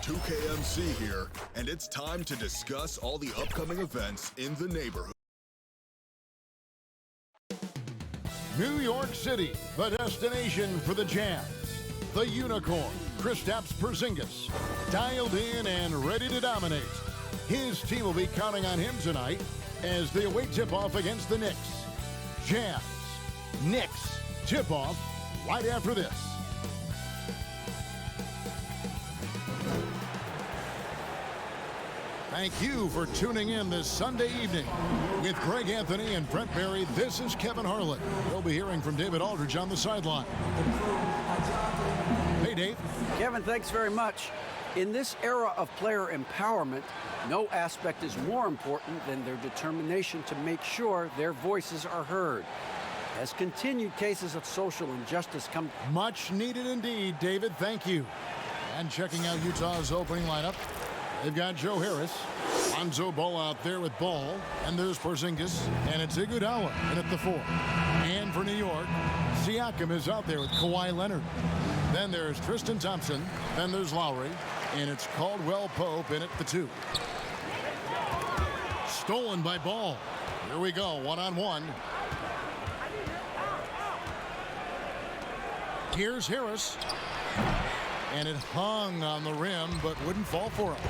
NBA2KMC here, and it's time to discuss all the upcoming events in the neighborhood. New York City, the destination for the Jazz. The Unicorn, Kristaps Porzingis, dialed in and ready to dominate. His team will be counting on him tonight as they await tip-off against the Knicks. Jazz, Knicks, tip-off right after this. Thank you for tuning in this Sunday evening. With Greg Anthony and Brent Barry, this is Kevin Harlan. We'll be hearing from David Aldridge on the sideline. Hey, Dave. Kevin, thanks very much. In this era of player empowerment, no aspect is more important than their determination to make sure their voices are heard. As continued cases of social injustice come... Much needed indeed, David. Thank you. And checking out Utah's opening lineup, they've got Joe Harris, Lonzo Ball out there with Ball, and there's Porzingis, and it's Iguodala in at the 4. And for New York, Siakam is out there with Kawhi Leonard. Then there's Tristan Thompson, then there's Lowry, and it's Caldwell-Pope in at the 2. Stolen by Ball. Here we go, one-on-one. Here's Harris. And it hung on the rim, but wouldn't fall for him.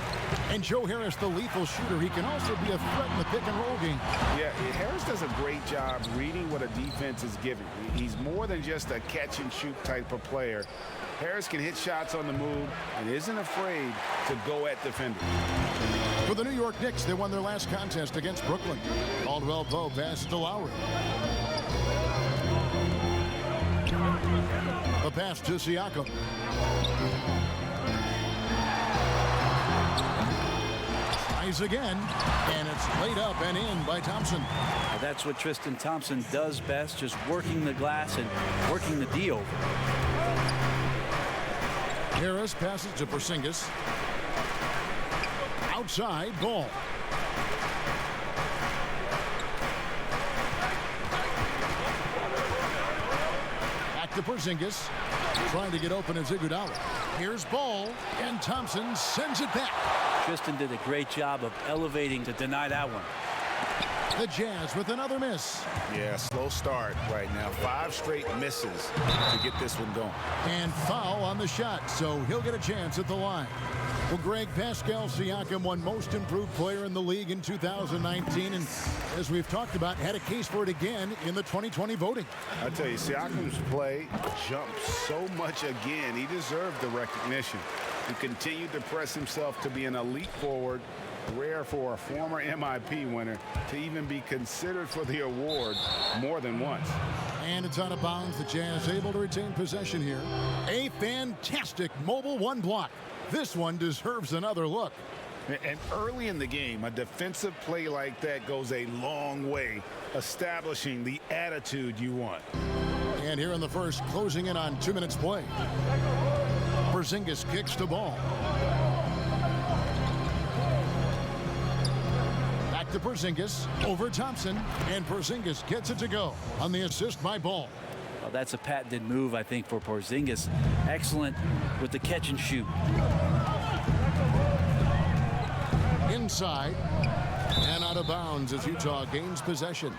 And Joe Harris, the lethal shooter, he can also be a threat in the pick-and-roll game. Yeah, Harris does a great job reading what a defense is giving. He's more than just a catch-and-shoot type of player. Harris can hit shots on the move and isn't afraid to go at defenders. For the New York Knicks, they won their last contest against Brooklyn. Caldwell-Pope passes to Lowry. The pass to Siakam. Tries again, and it's laid up and in by Thompson. That's what Tristan Thompson does best, just working the glass and working the D over. Harris passes to Porzingis. Outside, Ball. To Porzingis, trying to get open as Iguodala. Here's Ball, and Thompson sends it back. Tristan did a great job of elevating to deny that one. The Jazz with another miss. Yeah, slow start right now. 5 straight misses to get this one going. And foul on the shot, so he'll get a chance at the line. Well, Greg, Pascal Siakam won Most Improved Player in the league in 2019, and as we've talked about, had a case for it again in the 2020 voting. I tell you, Siakam's play jumped so much again. He deserved the recognition. He continued to press himself to be an elite forward. Rare for a former MIP winner to even be considered for the award more than once. And it's out of bounds. The Jazz able to retain possession here. A fantastic mobile 1 block. This one deserves another look. And early in the game, a defensive play like that goes a long way, establishing the attitude you want. And here in the first, closing in on 2 minutes play. Porzingis kicks the ball. Back to Porzingis, over Thompson, and Porzingis gets it to go on the assist by Ball. Well, that's a patented move, I think, for Porzingis. Excellent with the catch and shoot. Inside and out of bounds as Utah gains possession.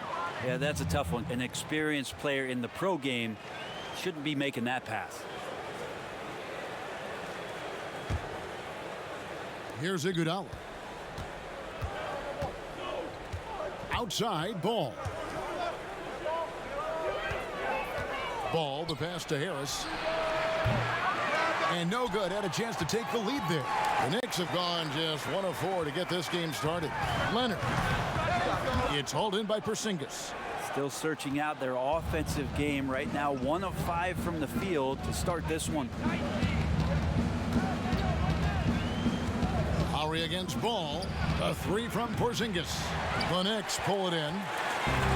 Yeah, that's a tough one. An experienced player in the pro game shouldn't be making that pass. Here's Iguodala. Outside, Ball. Ball, the pass to Harris. And no good. Had a chance to take the lead there. The Knicks have gone just 1 of 4 to get this game started. Leonard. It's hauled in by Porzingis. Still searching out their offensive game right now. 1 of 5 from the field to start this one. Lowry against Ball. A 3 from Porzingis. The Knicks pull it in.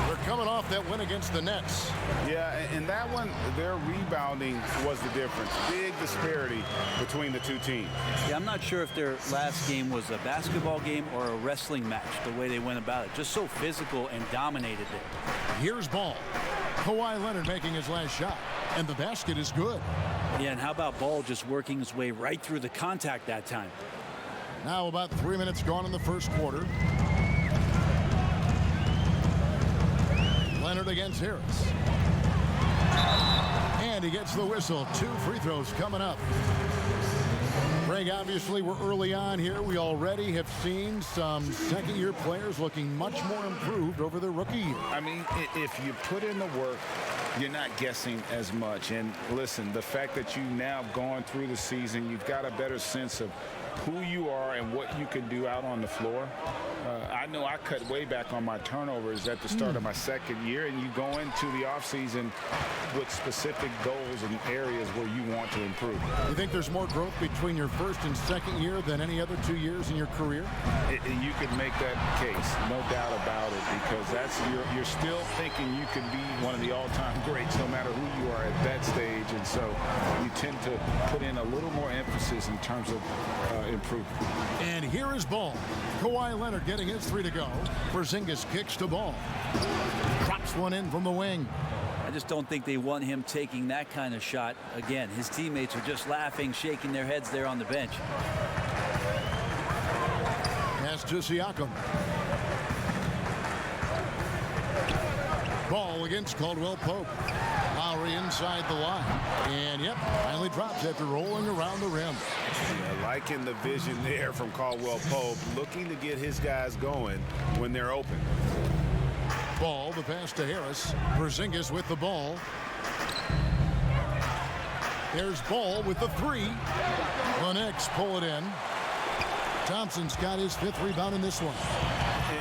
They're coming off that win against the Nets. Yeah, and that one, their rebounding was the difference. Big disparity between the two teams. Yeah, I'm not sure if their last game was a basketball game or a wrestling match, the way they went about it. Just so physical and dominated there. Here's Ball. Kawhi Leonard making his last shot. And the basket is good. Yeah, and how about Ball just working his way right through the contact that time? Now about 3 minutes gone in the first quarter. Leonard against Harris. And he gets the whistle. 2 free throws coming up. Greg, obviously we're early on here. We already have seen some second-year players looking much more improved over their rookie year. I mean, if you put in the work, you're not guessing as much. And listen, the fact that you now gone through the season, you've got a better sense of who you are and what you can do out on the floor. I know I cut way back on my turnovers at the start of my second year, and you go into the offseason with specific goals and areas where you want to improve. You think there's more growth between your first and second year than any other 2 years in your career? You could make that case, no doubt about it, because you're still thinking you can be one of the all-time greats no matter who you are at that stage, and so you tend to put in a little more emphasis in terms of improvement. And here is Ball. Kawhi Leonard getting his 3 to go. Porzingis kicks to Ball. Drops one in from the wing. I just don't think they want him taking that kind of shot. Again, his teammates are just laughing, shaking their heads there on the bench. Pass to Siakam. Ball against Caldwell-Pope. Lowry inside the line. And, yep, finally drops after rolling around the rim. Yeah, liking the vision there from Caldwell-Pope, looking to get his guys going when they're open. Ball, the pass to Harris. Porzingis with the ball. There's Ball with the 3. The Knicks pull it in. Thompson's got his 5th rebound in this one.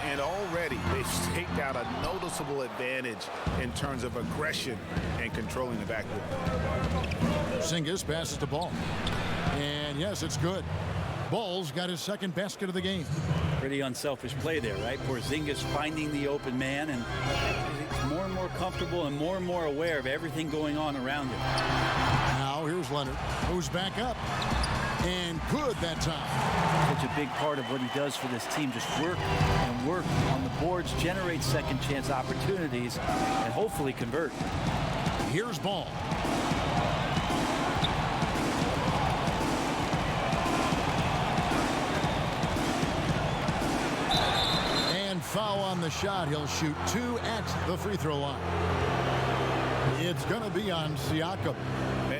And already they've staked out a noticeable advantage in terms of aggression and controlling the backcourt. Porzingis passes to Ball. And yes, it's good. Ball's got his 2nd basket of the game. Pretty unselfish play there, right? Porzingis finding the open man, and he's more and more comfortable and more aware of everything going on around him. Now here's Leonard, who's back up. And good that time. Such a big part of what he does for this team. Just work and work on the boards, generate second chance opportunities, and hopefully convert. Here's Ball. And foul on the shot. He'll shoot 2 at the free throw line. It's going to be on Siakam.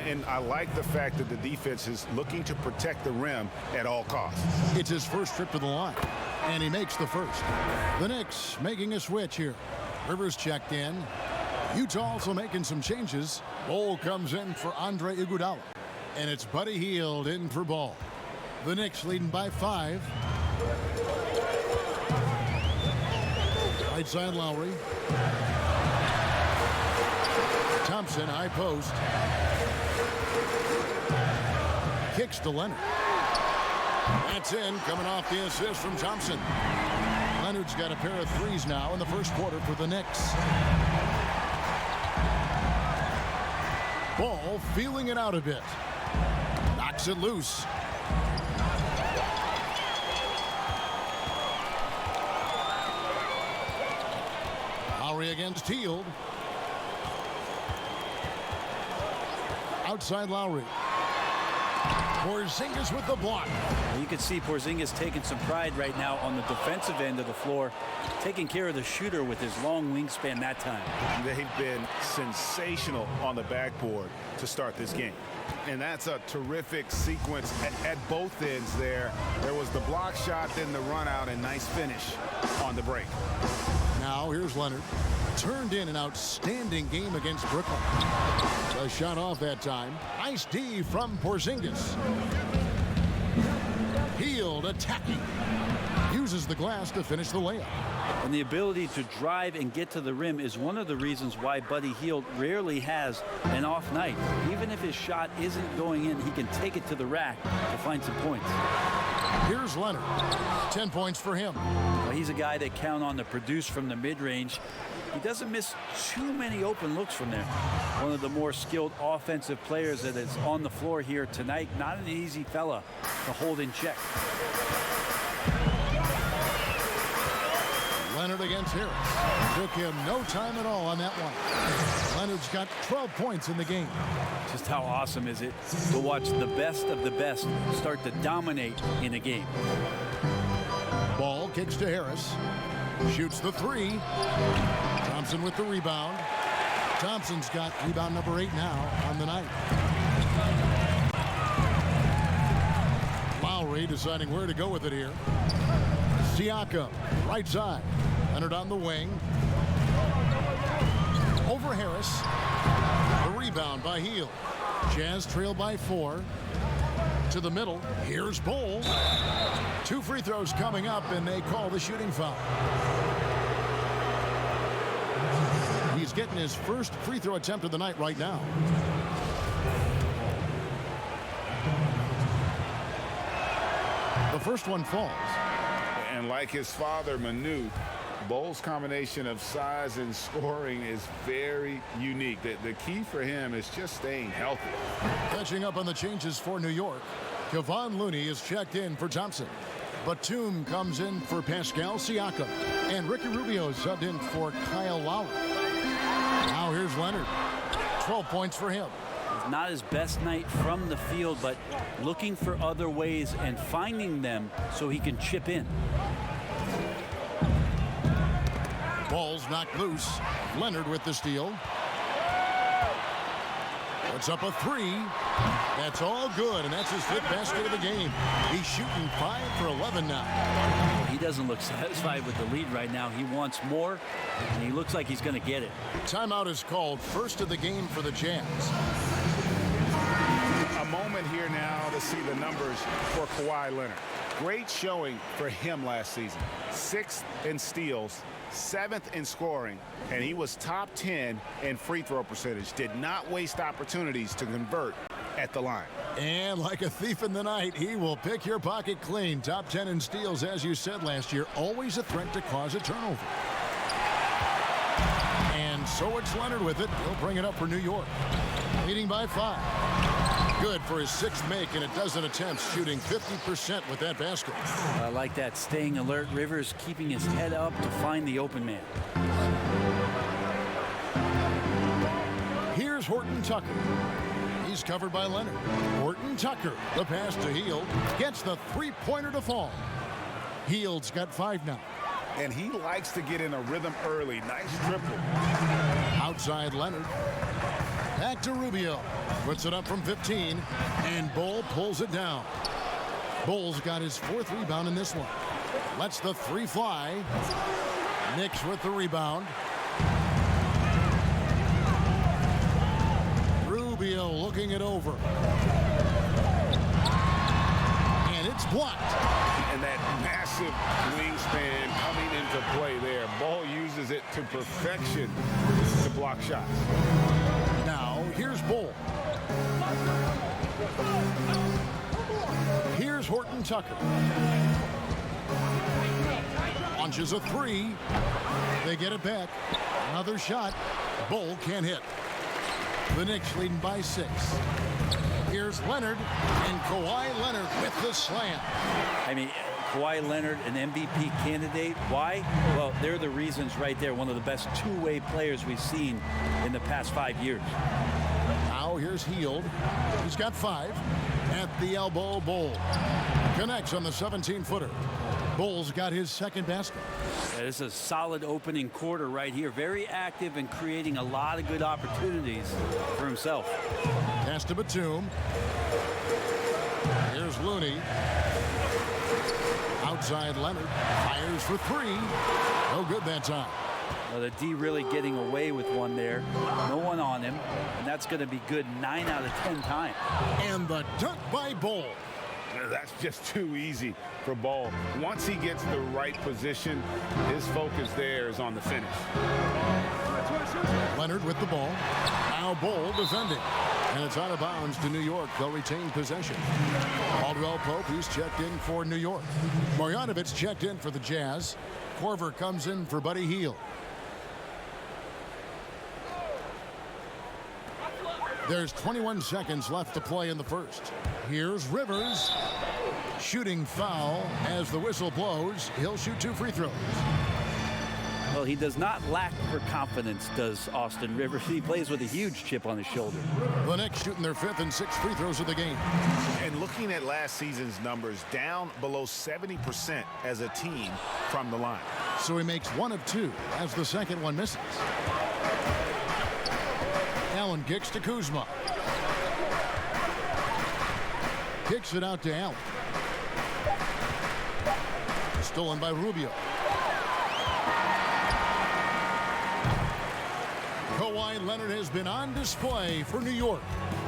And I like the fact that the defense is looking to protect the rim at all costs. It's his first trip to the line, and he makes the first. The Knicks making a switch here. Rivers checked in. Utah also making some changes. Bol comes in for Andre Iguodala, and it's Buddy Hield in for Ball. The Knicks leading by 5. Right side Lowry. Thompson, high post. Kicks to Leonard. That's in, coming off the assist from Thompson. Leonard's got a pair of 3s now in the first quarter for the Knicks. Ball feeling it out a bit. Knocks it loose. Lowry against Hield. Outside Lowry. Porzingis with the block. You can see Porzingis taking some pride right now on the defensive end of the floor, taking care of the shooter with his long wingspan that time. They've been sensational on the backboard to start this game. And that's a terrific sequence at both ends there. There was the block shot, then the run out, and nice finish on the break. Now here's Leonard. Turned in an outstanding game against Brooklyn. A shot off that time. Nice D from Porzingis. Hield attacking. Uses the glass to finish the layup. And the ability to drive and get to the rim is one of the reasons why Buddy Hield rarely has an off night. Even if his shot isn't going in, he can take it to the rack to find some points. Here's Leonard. 10 points for him. Well, he's a guy that count on to produce from the mid-range. He doesn't miss too many open looks from there. One of the more skilled offensive players that is on the floor here tonight. Not an easy fella to hold in check. Leonard against Harris. Took him no time at all on that one. Leonard's got 12 points in the game. Just how awesome is it to watch the best of the best start to dominate in a game. Ball kicks to Harris. Shoots the three. Thompson with the rebound. Thompson's got rebound number 8 now on the night. Lowry deciding where to go with it here. Siakam, right side. Leonard on the wing. Over Harris. The rebound by Hield. Jazz trail by 4. To the middle. Here's Bol. 2 free throws coming up, and they call the shooting foul. He's getting his first free throw attempt of the night right now. The first one falls. And like his father, Manu, Bol's combination of size and scoring is very unique. The key for him is just staying healthy. Catching up on the changes for New York. Kevon Looney is checked in for Thompson. Batum comes in for Pascal Siakam. And Ricky Rubio subbed in for Kyle Lowry. Now here's Leonard. 12 points for him. It's not his best night from the field, but looking for other ways and finding them so he can chip in. Ball's knocked loose. Leonard with the steal. Puts up a 3. That's all good, and that's his 5th basket of the game. He's shooting 5 for 11 now. He doesn't look satisfied with the lead right now. He wants more, and he looks like he's going to get it. Timeout is called. First of the game for the Jazz. A moment here now to see the numbers for Kawhi Leonard. Great showing for him last season. 6th in steals, 7th in scoring, and he was top 10 in free throw percentage. Did not waste opportunities to convert at the line. And like a thief in the night, he will pick your pocket clean. Top 10 in steals, as you said last year, always a threat to cause a turnover. And so it's Leonard with it. He'll bring it up for New York. Leading by 5. Good for his 6th make and a dozen attempts, shooting 50% with that basket. I like that, staying alert. Rivers keeping his head up to find the open man. Here's Horton Tucker. He's covered by Leonard. Horton Tucker, the pass to Hield, gets the 3-pointer to fall. Hield's got 5 now. And he likes to get in a rhythm early. Nice triple. Outside Leonard. Back to Rubio. Puts it up from 15. And Bol pulls it down. Bol's got his 4th rebound in this one. Lets the 3 fly. Knicks with the rebound. Rubio looking it over. And it's blocked. And that massive wingspan coming into play there. Ball uses it to perfection to block shots. Now, here's Bol. Here's Horton Tucker. Launches a 3. They get it back. Another shot. Bol can't hit. The Knicks leading by 6. Here's Leonard, and Kawhi Leonard with the slam. I mean, Kawhi Leonard, an MVP candidate. Why? Well, they're the reasons right there. One of the best two-way players we've seen in the past 5 years. Now here's Hield. He's got 5. At the elbow, Bol. Connects on the 17-footer. Bol's got his 2nd basket. Yeah, this is a solid opening quarter right here. Very active and creating a lot of good opportunities for himself. Pass to Batum. Here's Looney. Outside Leonard. Fires for 3. No good that time. The D really getting away with one there. No one on him. And that's going to be good 9 out of 10 times. And the dunk by Bol. That's just too easy for Bol. Once he gets the right position, his focus there is on the finish. Leonard with the ball. Now Bol defending. And it's out of bounds to New York. They'll retain possession. Caldwell-Pope, he's checked in for New York. Marjanovic checked in for the Jazz. Korver comes in for Buddy Hield. There's 21 seconds left to play in the first. Here's Rivers. Shooting foul as the whistle blows. He'll shoot 2 free throws. Well, he does not lack for confidence, does Austin Rivers. He plays with a huge chip on his shoulder. The Knicks shooting their 5th and 6th free throws of the game. And looking at last season's numbers, down below 70% as a team from the line. So he makes 1 of 2 as the second one misses. Allen kicks to Kuzma. Kicks it out to Allen. Stolen by Rubio. Kawhi Leonard has been on display for New York.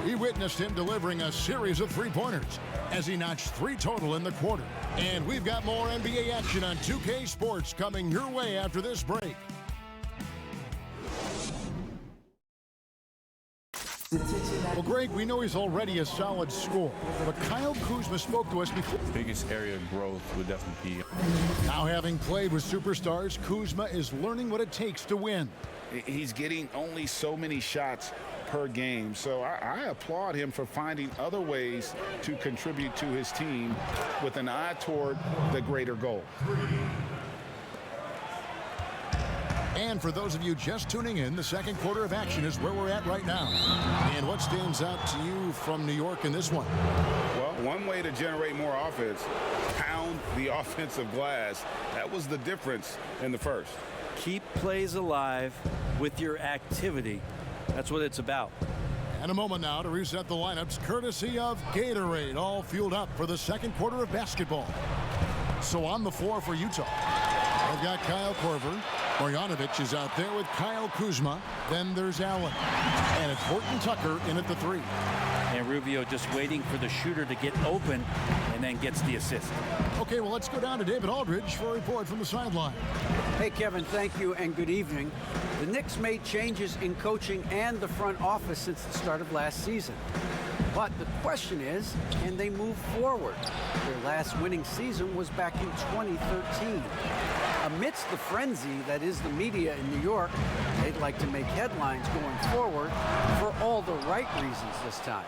We witnessed him delivering a series of three-pointers as he notched 3 total in the quarter. And we've got more NBA action on 2K Sports coming your way after this break. Well, Greg, we know he's already a solid scorer, but Kyle Kuzma spoke to us before. Biggest area of growth would definitely be. Now, having played with superstars, Kuzma is learning what it takes to win. He's getting only so many shots per game, so I applaud him for finding other ways to contribute to his team with an eye toward the greater goal. And for those of you just tuning in, the second quarter of action is where we're at right now. And what stands out to you from New York in this one? Well, one way to generate more offense, pound the offensive glass. That was the difference in the first. Keep plays alive with your activity. That's what it's about. And a moment now to reset the lineups, courtesy of Gatorade, all fueled up for the second quarter of basketball. So on the floor for Utah, they've got Kyle Korver. Marjanovic is out there with Kyle Kuzma. Then there's Allen. And it's Horton Tucker in at the 3. And Rubio just waiting for the shooter to get open and then gets the assist. Okay, well, let's go down to David Aldridge for a report from the sideline. Hey, Kevin, thank you and good evening. The Knicks made changes in coaching and the front office since the start of last season. But the question is, can they move forward? Their last winning season was back in 2013. Amidst the frenzy that is the media in New York, they'd like to make headlines going forward for all the right reasons this time.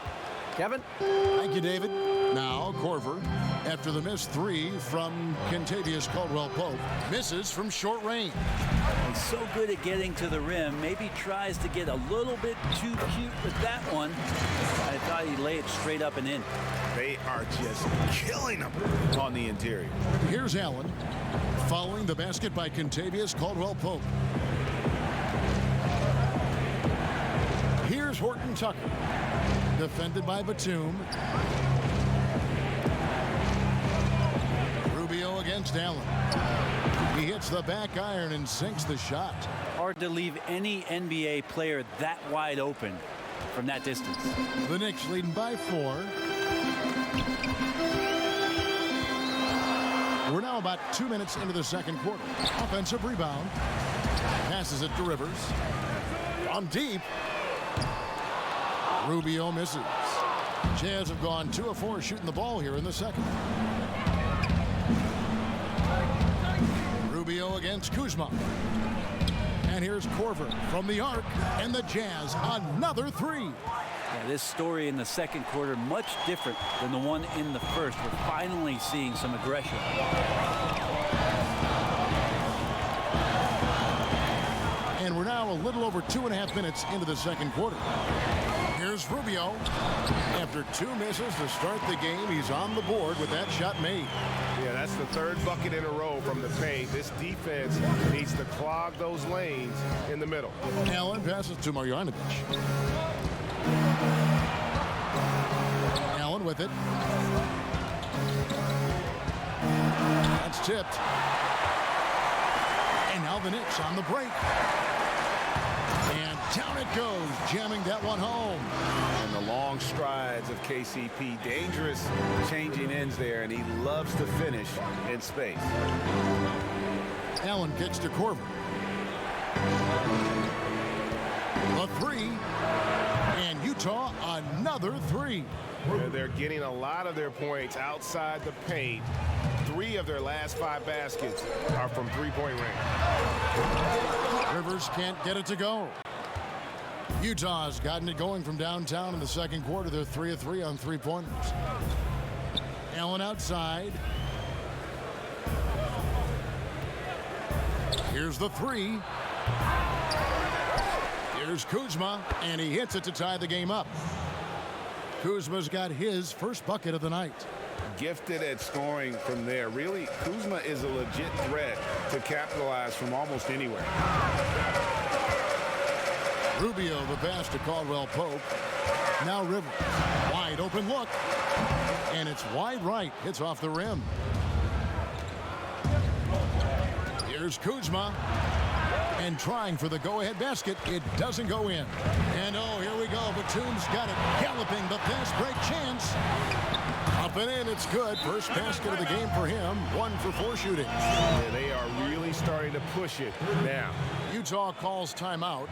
Kevin? Thank you, David. Now, Korver, after the missed 3 from Kentavious Caldwell-Pope, misses from short range. He's so good at getting to the rim. Maybe tries to get a little bit too cute with that one. I thought he'd lay it straight up and in. They are just killing them on the interior. Here's Allen, following the basket by Kentavious Caldwell-Pope. Here's Horton Tucker, defended by Batum. Rubio against Allen. He hits the back iron and sinks the shot. Hard to leave any NBA player that wide open from that distance. The Knicks leading by 4. We're now about 2 minutes into the second quarter. Offensive rebound. Passes it to Rivers. On deep. Rubio misses. Jazz have gone 2 of 4 shooting the ball here in the second. Rubio against Kuzma. And here's Korver from the arc, and the Jazz another 3. Yeah, this story in the second quarter much different than the one in the first. We're finally seeing some aggression. And we're now a little over 2.5 minutes into the second quarter. Here's Rubio. After 2 misses to start the game, he's on the board with that shot made. Yeah, that's the 3rd bucket in a row from the paint. This defense needs to clog those lanes in the middle. Allen passes to Marjanovic. Allen with it. That's tipped. And now the Knicks on the break. And down it goes, jamming that one home. And the long strides of KCP, dangerous changing ends there, and he loves to finish in space. Allen kicks to Korver. A 3. And Utah another 3. They're getting a lot of their points outside the paint. 3 of their last 5 baskets are from three-point range. Rivers can't get it to go. Utah's gotten it going from downtown in the second quarter. They're 3 of 3 on 3-pointers. Allen outside. Here's the three. Here's Kuzma, and he hits it to tie the game up. Kuzma's got his first bucket of the night. Gifted at scoring from there. Really, Kuzma is a legit threat to capitalize from almost anywhere. Rubio, the pass to Caldwell-Pope. Now Rivers. Wide open look. And it's wide right. Hits off the rim. Here's Kuzma. And trying for the go-ahead basket. It doesn't go in. And oh, here we go. Batum's got it. Galloping the fast break chance. Up and in. It's good. First basket of the game for him. 1 for 4 shooting. Yeah, they are really starting to push it now. Utah calls timeout.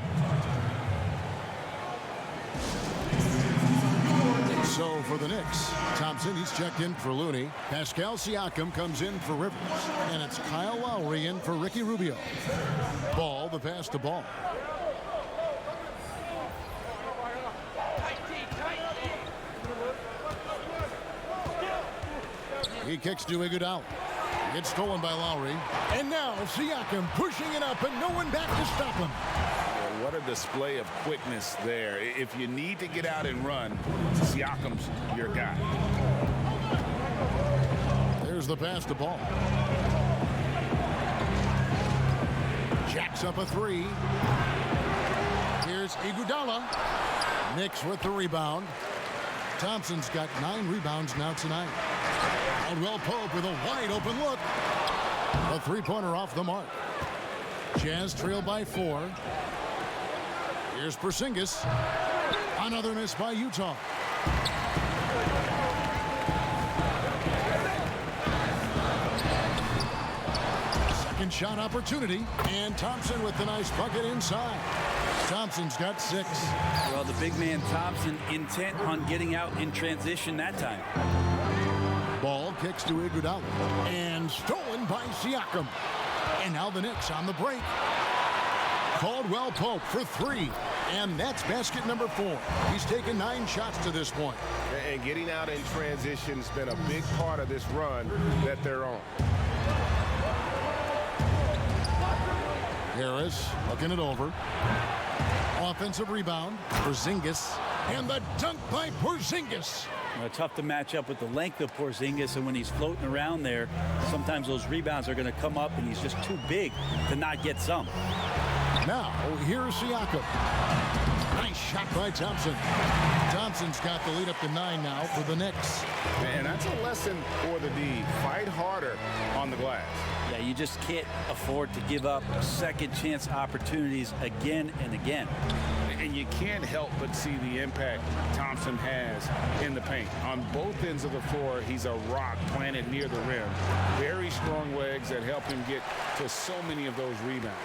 So for the Knicks, Thompson, he's checked in for Looney. Pascal Siakam comes in for Rivers. And it's Kyle Lowry in for Ricky Rubio. Ball, the pass to Ball. He kicks to Iguodala. It's stolen by Lowry. And now Siakam pushing it up and no one back to stop him. What a display of quickness there. If you need to get out and run, Siakam's your guy. There's the pass to Ball. Jacks up a three. Here's Iguodala. Knicks with the rebound. Thompson's got 9 rebounds now tonight. Caldwell-Pope with a wide open look. A three-pointer off the mark. Jazz trail by 4. Here's Porzingis. Another miss by Utah. Second shot opportunity. And Thompson with the nice bucket inside. Thompson's got 6. Well, the big man Thompson intent on getting out in transition that time. Ball kicks to Iguodala. And stolen by Siakam. And now the Knicks on the break. Caldwell-Pope for 3. And that's basket number 4. He's taken 9 shots to this point. And getting out in transition has been a big part of this run that they're on. Harris looking it over. Offensive rebound. Porzingis. And the dunk by Porzingis. Tough to match up with the length of Porzingis, and when he's floating around there, sometimes those rebounds are going to come up, and he's just too big to not get some. Now, here's Siakam. Nice shot by Thompson. Thompson's got the lead up to 9 now for the Knicks. And that's a lesson for the D. Fight harder on the glass. Yeah, you just can't afford to give up second chance opportunities again and again. And you can't help but see the impact Thompson has in the paint. On both ends of the floor, he's a rock planted near the rim. Very strong legs that help him get to so many of those rebounds.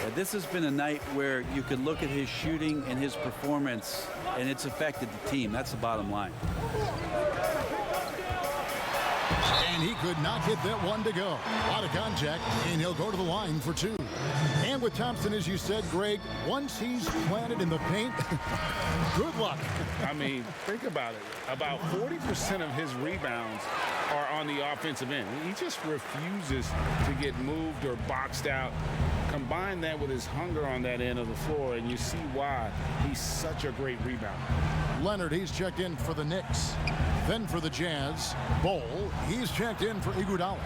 Yeah, this has been a night where you can look at his shooting and his performance, and it's affected the team. That's the bottom line. And he could not get that one to go. A lot of contact, and he'll go to the line for 2. And with Thompson, as you said, Greg, once he's planted in the paint, good luck. I mean, think about it. About 40% of his rebounds are on the offensive end. He just refuses to get moved or boxed out. Combine that with his hunger on that end of the floor, and you see why he's such a great rebounder. Leonard, he's checked in for the Knicks. Then for the Jazz, Bol, he's checked in for Iguodala.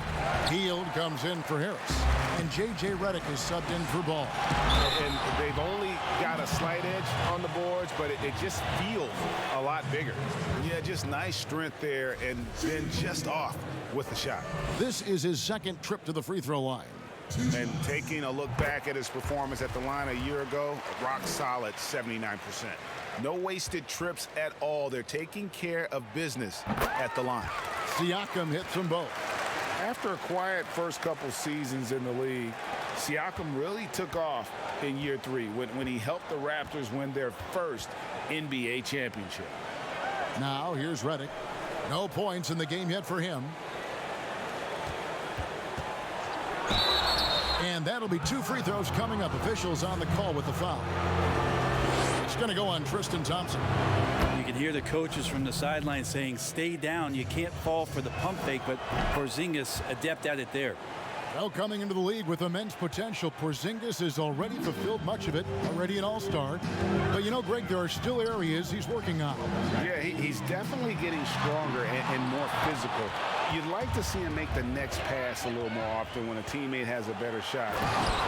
Hield comes in for Harris. And J.J. Redick is subbed in for Ball. And they've only got a slight edge on the boards, but it just feels a lot bigger. Yeah, just nice strength there, and then just off with the shot. This is his second trip to the free throw line. And taking a look back at his performance at the line a year ago, rock solid 79%. No wasted trips at all. They're taking care of business at the line. Siakam hits them both. After a quiet first couple seasons in the league, Siakam really took off in year 3 when he helped the Raptors win their first NBA championship. Now here's Redick. No points in the game yet for him. And that'll be 2 free throws coming up. Officials on the call with the foul. It's going to go on Tristan Thompson. You can hear the coaches from the sideline saying, stay down. You can't fall for the pump fake, but Porzingis adept at it there. Well, coming into the league with immense potential, Porzingis has already fulfilled much of it, already an all-star. But you know, Greg, there are still areas he's working on. Yeah, he's definitely getting stronger and more physical. You'd like to see him make the next pass a little more often when a teammate has a better shot.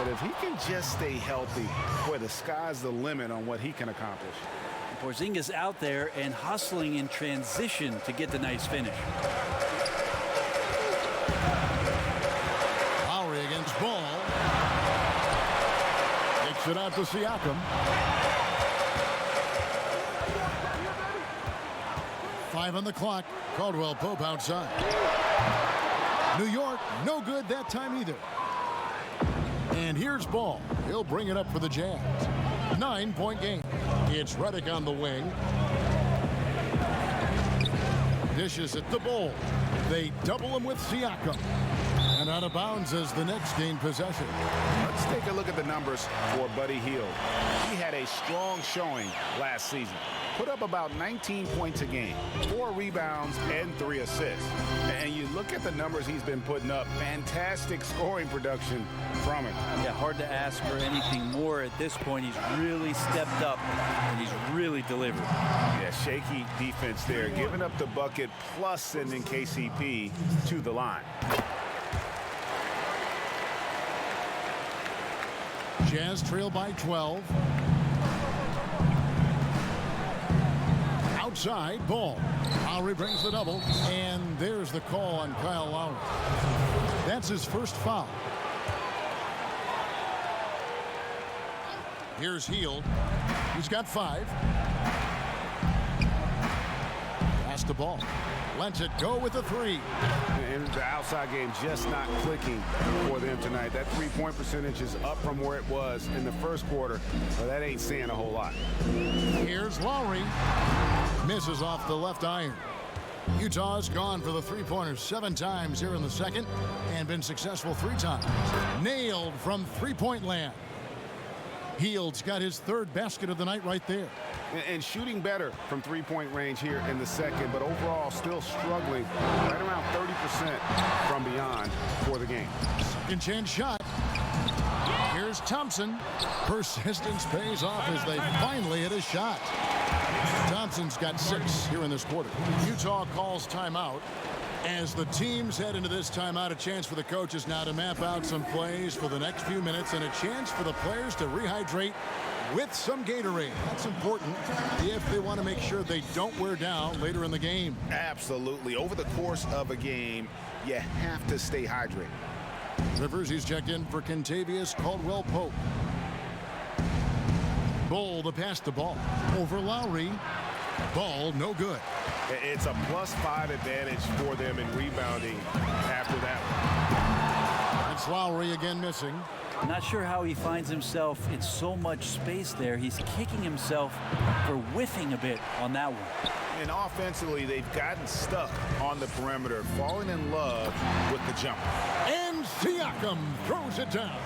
But if he can just stay healthy, boy, the sky's the limit on what he can accomplish. Porzingis out there and hustling in transition to get the nice finish. Lowry against Ball. Takes it out to Siakam. 5 on the clock. Caldwell-Pope outside. New York, no good that time either. And here's Ball. He'll bring it up for the Jazz. 9-point game. It's Redick on the wing. Dishes it to Bol. They double him with Siakam. And out of bounds as the Knicks gain possession. Let's take a look at the numbers for Buddy Hield. He had a strong showing last season. Put up about 19 points a game, 4 rebounds, and 3 assists. And you look at the numbers he's been putting up, fantastic scoring production from him. Yeah, hard to ask for anything more at this point. He's really stepped up, and he's really delivered. Yeah, shaky defense there, giving up the bucket plus sending KCP to the line. Jazz trail by 12. Outside, Ball. Lowry brings the double, and there's the call on Kyle Lowry. That's his first foul. Here's Hield. He's got 5. Pass the ball. Lets it go with a 3. And the outside game just not clicking for them tonight. That 3-point percentage is up from where it was in the first quarter. But that ain't saying a whole lot. Here's Lowry. Misses off the left iron. Utah's gone for the three-pointers 7 times here in the second and been successful 3 times. Nailed from three-point land. Hield's got his 3rd basket of the night right there. And shooting better from three-point range here in the second, but overall still struggling right around 30% from beyond for the game. Second chance shot. Here's Thompson. Persistence pays off as they finally hit a shot. Thompson's got 6 here in this quarter. Utah calls timeout. As the teams head into this timeout, a chance for the coaches now to map out some plays for the next few minutes and a chance for the players to rehydrate with some Gatorade. That's important if they want to make sure they don't wear down later in the game. Absolutely. Over the course of a game, you have to stay hydrated. Rivers, he's checked in for Kentavious Caldwell-Pope. Bol to pass the ball. Over Lowry. Ball no good. It's a +5 advantage for them in rebounding after that. It's Lowry again missing. I'm not sure how he finds himself in so much space there. He's kicking himself for whiffing a bit on that one. And offensively, they've gotten stuck on the perimeter, falling in love with the jump. And Siakam throws it down.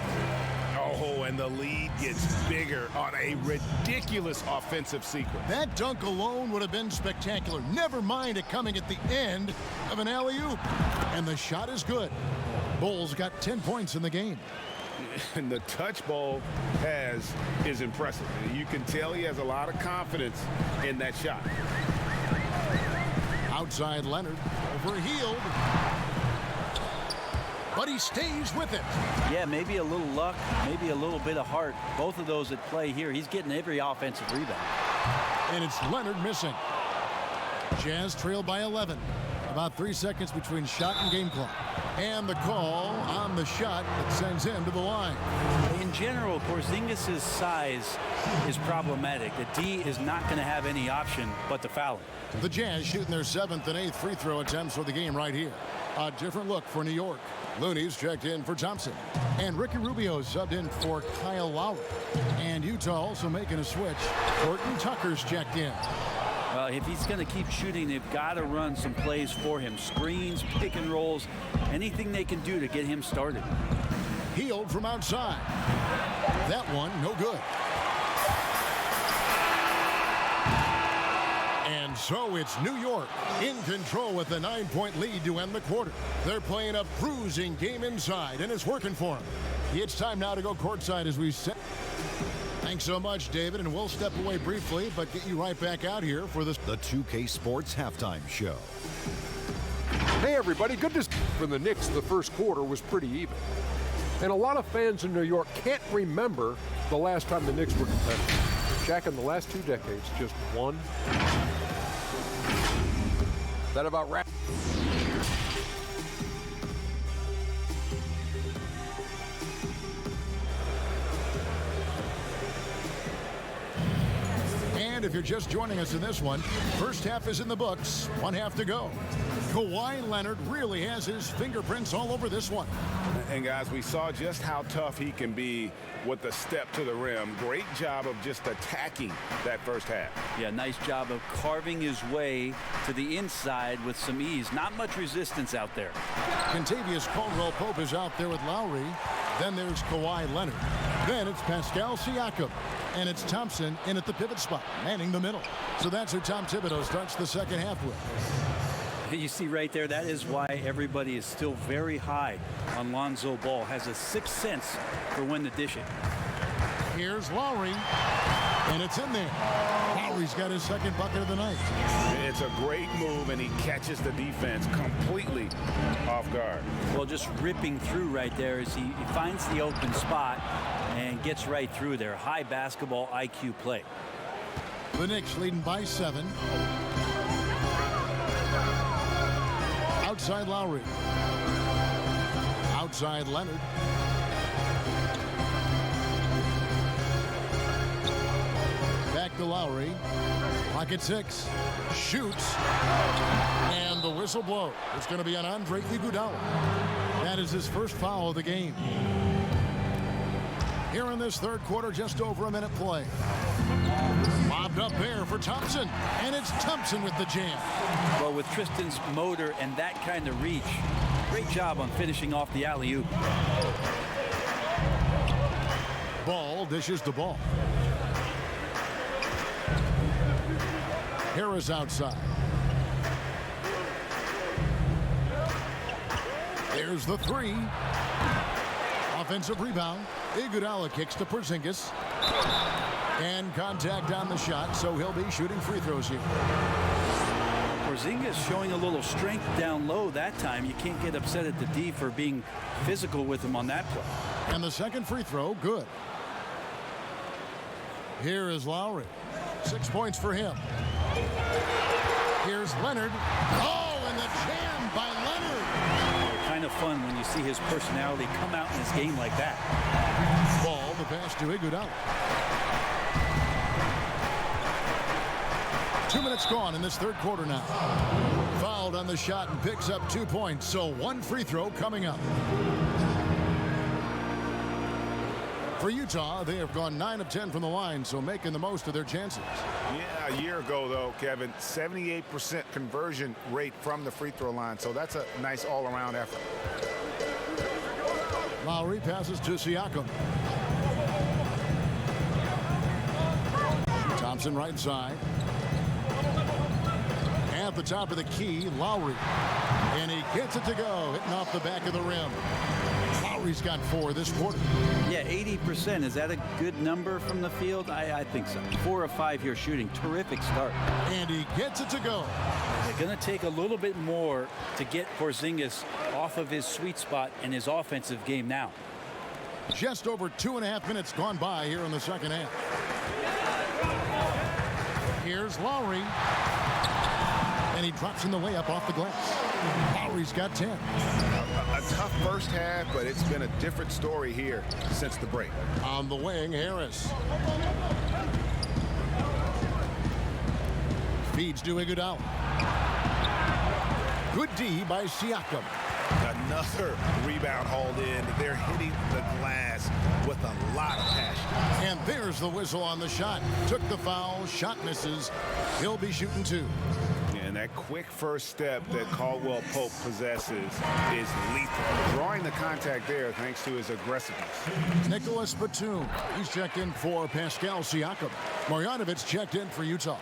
Oh, and the lead gets bigger on a ridiculous offensive sequence. That dunk alone would have been spectacular. Never mind it coming at the end of an alley-oop. And the shot is good. Bol's got 10 points in the game. And the touch Bol has is impressive. You can tell he has a lot of confidence in that shot. Outside Leonard over Hield. But he stays with it. Yeah, maybe a little luck, maybe a little bit of heart. Both of those at play here. He's getting every offensive rebound. And it's Leonard missing. Jazz trail by 11. About 3 seconds between shot and game clock. And the call on the shot that sends him to the line. In general, Porzingis' size is problematic. The D is not going to have any option but to foul him. The Jazz shooting their 7th and 8th free throw attempts for the game right here. A different look for New York. Looney's checked in for Thompson. And Ricky Rubio subbed in for Kyle Lowry. And Utah also making a switch. Horton Tucker's checked in. Well, if he's going to keep shooting, they've got to run some plays for him. Screens, pick and rolls, anything they can do to get him started. Hield from outside. That one, no good. And so it's New York in control with a 9-point lead to end the quarter. They're playing a bruising game inside, and it's working for them. It's time now to go courtside as we set. Thanks so much, David, and we'll step away briefly, but get you right back out here for the 2K Sports Halftime Show. Hey, everybody. Good to see from the Knicks. The first quarter was pretty even. And a lot of fans in New York can't remember the last time the Knicks were competitive. Shaq, in the last 2 decades, just one. That about wraps. And if you're just joining us in this one, first half is in the books, 1 half to go. Kawhi Leonard really has his fingerprints all over this one. And guys, we saw just how tough he can be with the step to the rim. Great job of just attacking that first half. Yeah, nice job of carving his way to the inside with some ease. Not much resistance out there. Kentavious Caldwell-Pope is out there with Lowry. Then there's Kawhi Leonard. Then it's Pascal Siakam. And it's Thompson in at the pivot spot, manning the middle. So that's who Tom Thibodeau starts the second half with. You see right there, that is why everybody is still very high on Lonzo Ball. Has a sixth sense for when to dish it. Here's Lowry, and it's in there. Lowry's got his second bucket of the night. It's a great move, and he catches the defense completely off guard. Well, just ripping through right there as he finds the open spot and gets right through there. High basketball IQ play. The Knicks leading by 7. Outside Lowry. Outside Leonard. Back to Lowry. Pocket 6. Shoots. And the whistle blows. It's going to be on Andre Iguodala. That is his first foul of the game. Here in this third quarter, just over a minute play. Lobbed up there for Thompson, and it's Thompson with the jam. Well, with Tristan's motor and that kind of reach, great job on finishing off the alley-oop. Ball dishes the ball. Harris outside. There's the 3. Offensive rebound. Iguodala kicks to Porzingis. And contact on the shot, so he'll be shooting free throws here. Porzingis showing a little strength down low that time. You can't get upset at the D for being physical with him on that play. And the second free throw, good. Here is Lowry. 6 points for him. Here's Leonard. Oh, and the jam by Leonard. Kind of fun when you see his personality come out in his game like that. Ball, the pass to Iguodala. 2 minutes gone in this third quarter now. Fouled on the shot and picks up 2 points, so 1 free throw coming up. For Utah, they have gone 9 of 10 from the line, so making the most of their chances. Yeah, a year ago, though, Kevin, 78% conversion rate from the free throw line, so that's a nice all-around effort. Lowry passes to Siakam. Thompson right side. At the top of the key, Lowry. And he gets it to go, hitting off the back of the rim. Lowry's got 4 this quarter. Yeah, 80%. Is that a good number from the field? I think so. 4 of 5 here shooting. Terrific start. And he gets it to go. They're going to take a little bit more to get Porzingis off of his sweet spot in his offensive game now. Just over 2.5 minutes gone by here in the second half. Here's Lowry. And he drops in the layup off the glass. Lowry's got 10. A tough first half, but it's been a different story here since the break. On the wing, Harris. Feeds to Iguodala. Good D by Siakam. Another rebound hauled in. They're hitting the glass with a lot of passion. And there's the whistle on the shot. Took the foul. Shot misses. He'll be shooting 2. And that quick first step that Caldwell-Pope possesses is lethal. Drawing the contact there thanks to his aggressiveness. Nicholas Batum. He's checked in for Pascal Siakam. Marjanovic checked in for Utah.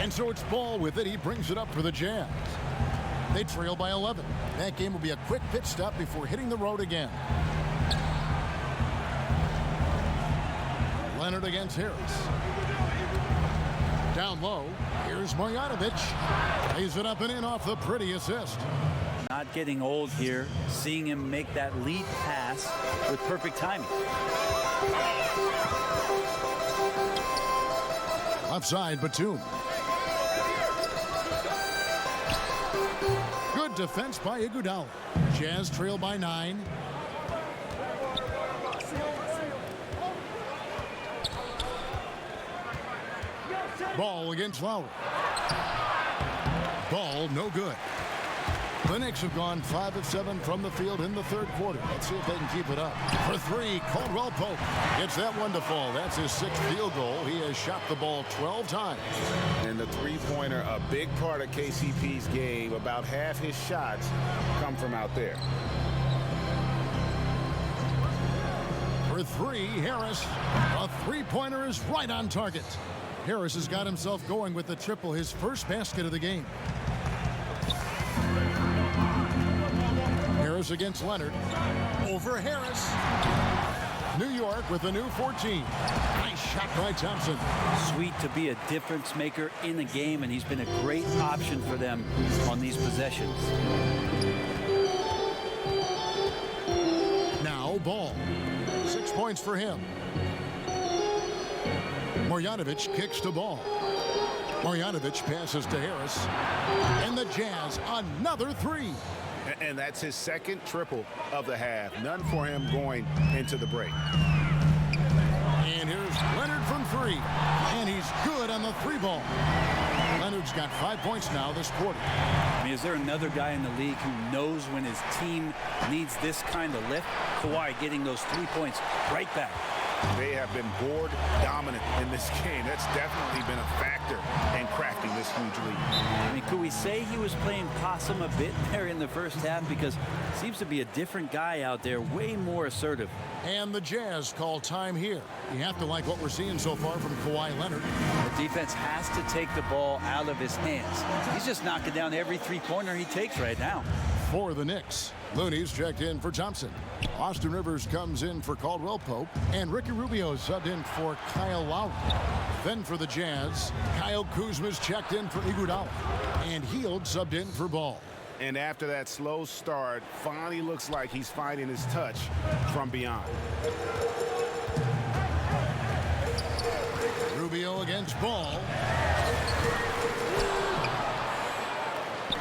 And so it's Ball with it. He brings it up for the Jazz. They trail by 11. That game will be a quick pit stop before hitting the road again. Leonard against Harris. Down low, here's Marjanovic. Lays it up and in off the pretty assist. Not getting old here, seeing him make that lead pass with perfect timing. Left side, Batum. Good defense by Iguodala. Jazz trail by 9. Ball against Lowry. Ball no good. The Knicks have gone 5 of 7 from the field in the third quarter. Let's see if they can keep it up. For 3, Caldwell-Pope gets that one to fall. That's his 6th field goal. He has shot the ball 12 times. And the three-pointer, a big part of KCP's game. About half his shots come from out there. For 3, Harris. A three-pointer is right on target. Harris has got himself going with the triple, his first basket of the game. Harris against Leonard. Over Harris. New York with a new 14. Nice shot by Thompson. Sweet to be a difference maker in the game, and he's been a great option for them on these possessions. Now Ball. 6 points for him. Marjanovic kicks to Ball. Marjanovic passes to Harris. And the Jazz, another 3. And that's his second triple of the half. None for him going into the break. And here's Leonard from 3. And he's good on the 3-ball. Leonard's got 5 points now this quarter. I mean, is there another guy in the league who knows when his team needs this kind of lift? Kawhi getting those 3 points right back. They have been board dominant in this game. That's definitely been a factor in crafting this huge lead. I mean, could we say he was playing possum a bit there in the first half? Because it seems to be a different guy out there, way more assertive. And the Jazz call time here. You have to like what we're seeing so far from Kawhi Leonard. The defense has to take the ball out of his hands. He's just knocking down every three-pointer he takes right now. For the Knicks, Looney's checked in for Thompson. Austin Rivers comes in for Caldwell-Pope. And Ricky Rubio subbed in for Kyle Lowry. Then for the Jazz, Kyle Kuzma's checked in for Iguodala. And Hield subbed in for Ball. And after that slow start, finally looks like he's finding his touch from beyond. Rubio against Ball.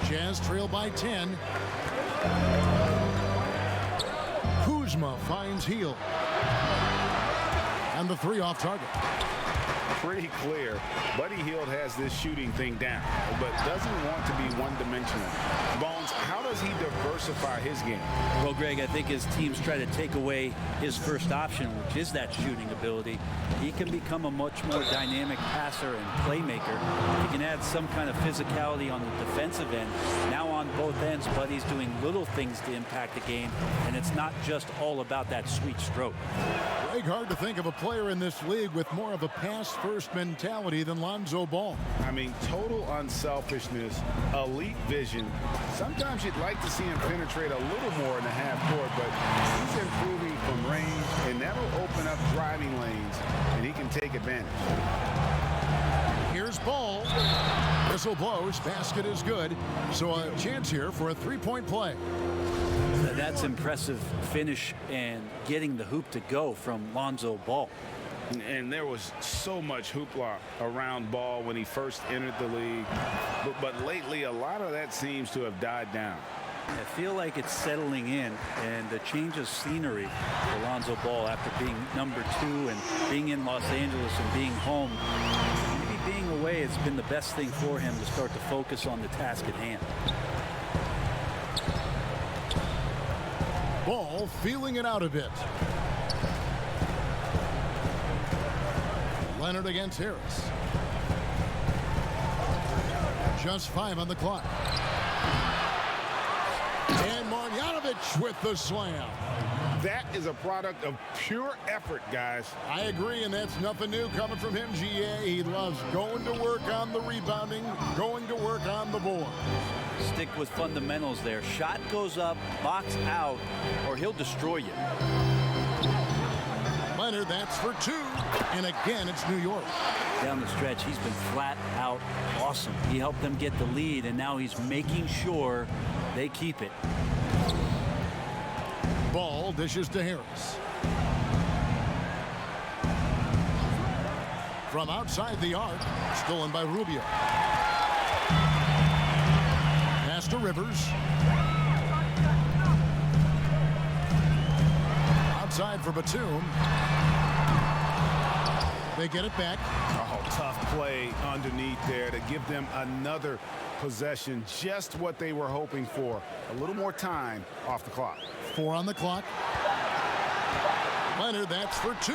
Jazz trail by 10. Kuzma finds Hield. And the 3 off target. Pretty clear. Buddy Hield has this shooting thing down, but doesn't want to be one-dimensional. Bones, how does he diversify his game? Well, Greg, I think as teams try to take away his first option, which is that shooting ability, he can become a much more dynamic passer and playmaker. He can add some kind of physicality on the defensive end. Now on both ends, Buddy's doing little things to impact the game, and it's not just all about that sweet stroke. Greg, hard to think of a player in this league with more of a pass-first mentality than Lonzo Ball. I mean, total unselfishness, elite vision. Sometimes you'd like to see him penetrate a little more in the half court, but he's improving from range, and that'll open up driving lanes, and he can take advantage. Here's Ball. Whistle blows. Basket is good. So a chance here for a 3-point play. That's impressive finish and getting the hoop to go from Lonzo Ball. And there was so much hoopla around Ball when he first entered the league. But lately, a lot of that seems to have died down. I feel like it's settling in, and a change of scenery for Lonzo Ball after being number 2 and being in Los Angeles and being home. Maybe being away has been the best thing for him to start to focus on the task at hand. Ball feeling it out a bit. Leonard against Harris. Just 5 on the clock. And Marjanovic with the slam. That is a product of pure effort, guys. I agree, and that's nothing new coming from him, GA. He loves going to work on the rebounding, going to work on the board. Stick with fundamentals there. Shot goes up, box out, or he'll destroy you. Leonard, that's for two. And again, it's New York. Down the stretch, he's been flat out awesome. He helped them get the lead, and now he's making sure they keep it. Ball dishes to Harris. From outside the arc, stolen by Rubio. Pass to Rivers. Outside for Batum. They get it back. Oh, tough play underneath there to give them another possession. Just what they were hoping for. A little more time off the clock. 4 on the clock. Leonard, that's for two.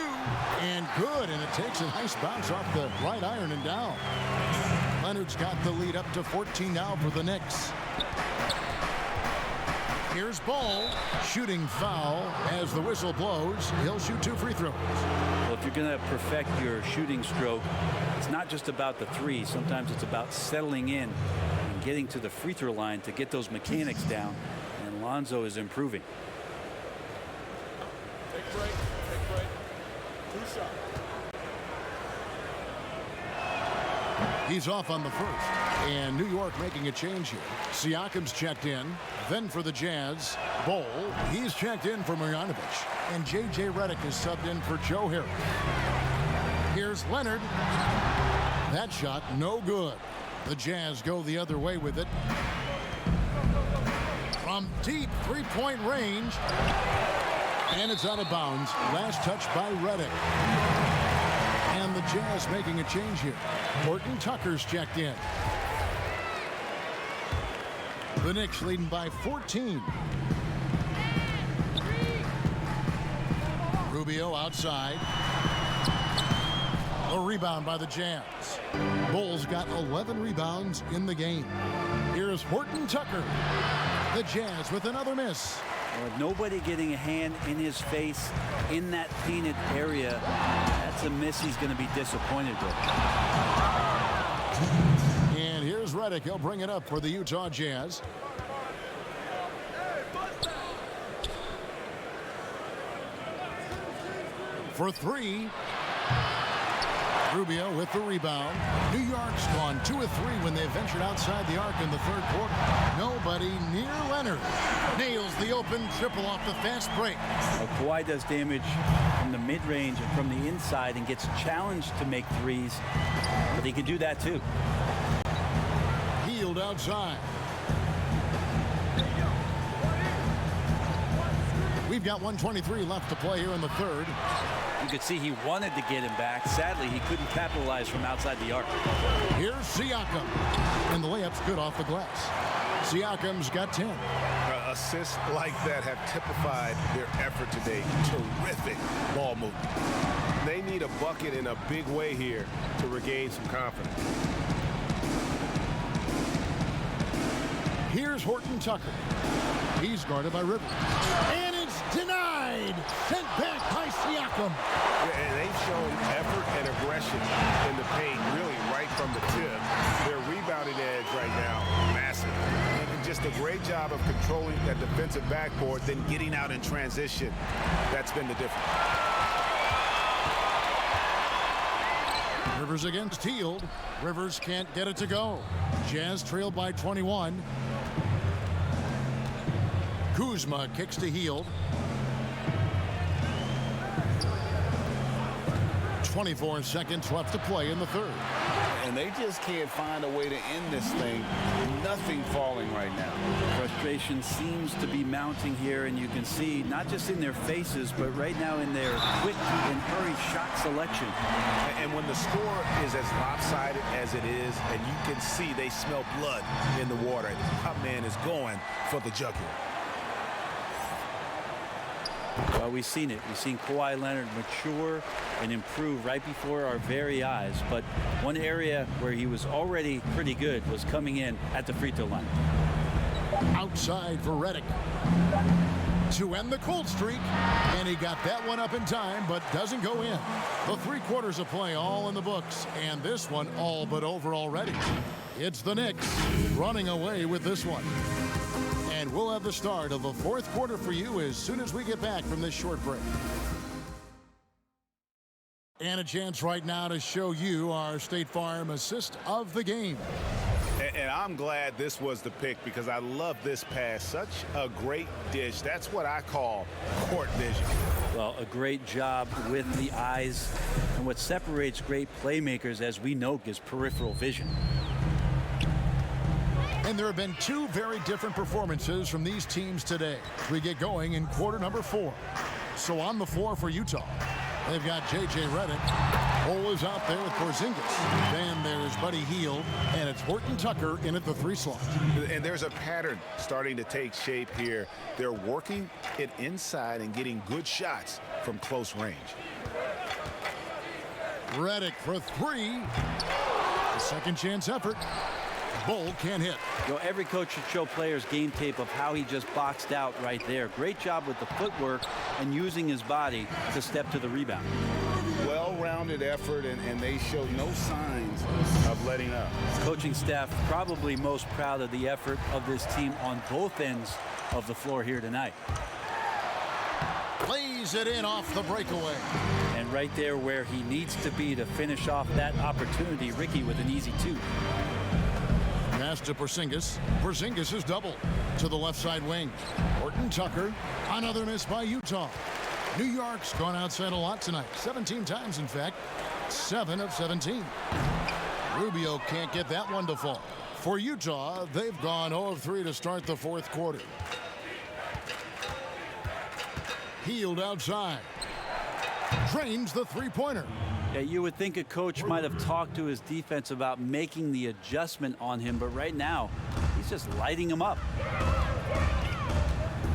And good. And it takes a nice bounce off the right iron and down. Leonard's got the lead up to 14 now for the Knicks. Here's Ball. Shooting foul as the whistle blows. He'll shoot 2 free throws. Well, if you're going to perfect your shooting stroke, it's not just about the three. Sometimes it's about settling in and getting to the free throw line to get those mechanics down. And Lonzo is improving. Take a break. 2 shots. He's off on the first. And New York making a change here. Siakam's checked in. Then for the Jazz, Bol. He's checked in for Marjanovic. And J.J. Redick is subbed in for Joe Harris. Here's Leonard. That shot no good. The Jazz go the other way with it. From deep three-point range. And it's out of bounds. Last touch by Redick. And the Jazz making a change here. Horton Tucker's checked in. The Knicks leading by 14. Rubio outside. A rebound by the Jazz. Bol's got 11 rebounds in the game. Here's Horton Tucker. The Jazz with another miss. Well, nobody getting a hand in his face in that painted area. That's a miss he's going to be disappointed with. And here's Redick. He'll bring it up for the Utah Jazz. For 3. Rubio with the rebound. New York's gone 2 of 3 when they ventured outside the arc in the third quarter. Nobody near Leonard. Nails the open triple off the fast break. Well, Kawhi does damage from the mid-range and from the inside and gets challenged to make threes, but he can do that too. Hield outside. We've got 1:23 left to play here in the third. You could see he wanted to get him back. Sadly, he couldn't capitalize from outside the arc. Here's Siakam. And the layup's good off the glass. Siakam's got 10. Assists like that have typified their effort today. Terrific ball movement. They need a bucket in a big way here to regain some confidence. Here's Horton Tucker. He's guarded by Rivers. And it's denied. Sent back by Siakam. Yeah, and they've shown effort and aggression in the paint, really right from the tip. Their rebounding edge right now, massive. And just a great job of controlling that defensive backboard, then getting out in transition. That's been the difference. Rivers against Hield. Rivers can't get it to go. Jazz trailed by 21. Kuzma kicks to Hield. 24 seconds left to play in the third. And they just can't find a way to end this thing. Nothing falling right now. Frustration seems to be mounting here, and you can see not just in their faces, but right now in their quick and hurried shot selection. And when the score is as lopsided as it is, and you can see they smell blood in the water, the top man is going for the jugular. Well, we've seen it. We've seen Kawhi Leonard mature and improve right before our very eyes. But one area where he was already pretty good was coming in at the free throw line. Outside for Redick. to end the cold streak. And he got that one up in time, but doesn't go in. The 3 quarters of play all in the books, and this one all but over already. It's the Knicks running away with this one. And we'll have the start of the 4th quarter for you as soon as we get back from this short break. And a chance right now to show you our State Farm assist of the game. And I'm glad this was the pick because I love this pass. Such a great dish. That's what I call court vision. Well, a great job with the eyes. And what separates great playmakers, as we know, is peripheral vision. And there have been 2 very different performances from these teams today. We get going in quarter number 4. So on the floor for Utah, they've got J.J. Redick. Bol is out there with Porzingis. Then there's Buddy Hield, and it's Horton Tucker in at the 3 slot. And there's a pattern starting to take shape here. They're working it inside and getting good shots from close range. Redick for 3. A second chance effort. Bol can't hit. You know, every coach should show players game tape of how he just boxed out right there. Great job with the footwork and using his body to step to the rebound. Well-rounded effort, and they show no signs of letting up. Coaching staff probably most proud of the effort of this team on both ends of the floor here tonight. Plays it in off the breakaway. And right there where he needs to be to finish off that opportunity, Ricky with an easy 2. Pass to Porzingis. Porzingis is double to the left side wing. Horton Tucker. Another miss by Utah. New York's gone outside a lot tonight. 17 times, in fact. 7 of 17. Rubio can't get that one to fall. For Utah, they've gone 0 of 3 to start the 4th quarter. Hield outside. Drains the 3-pointer. Yeah, you would think a coach might have talked to his defense about making the adjustment on him, but right now, he's just lighting him up.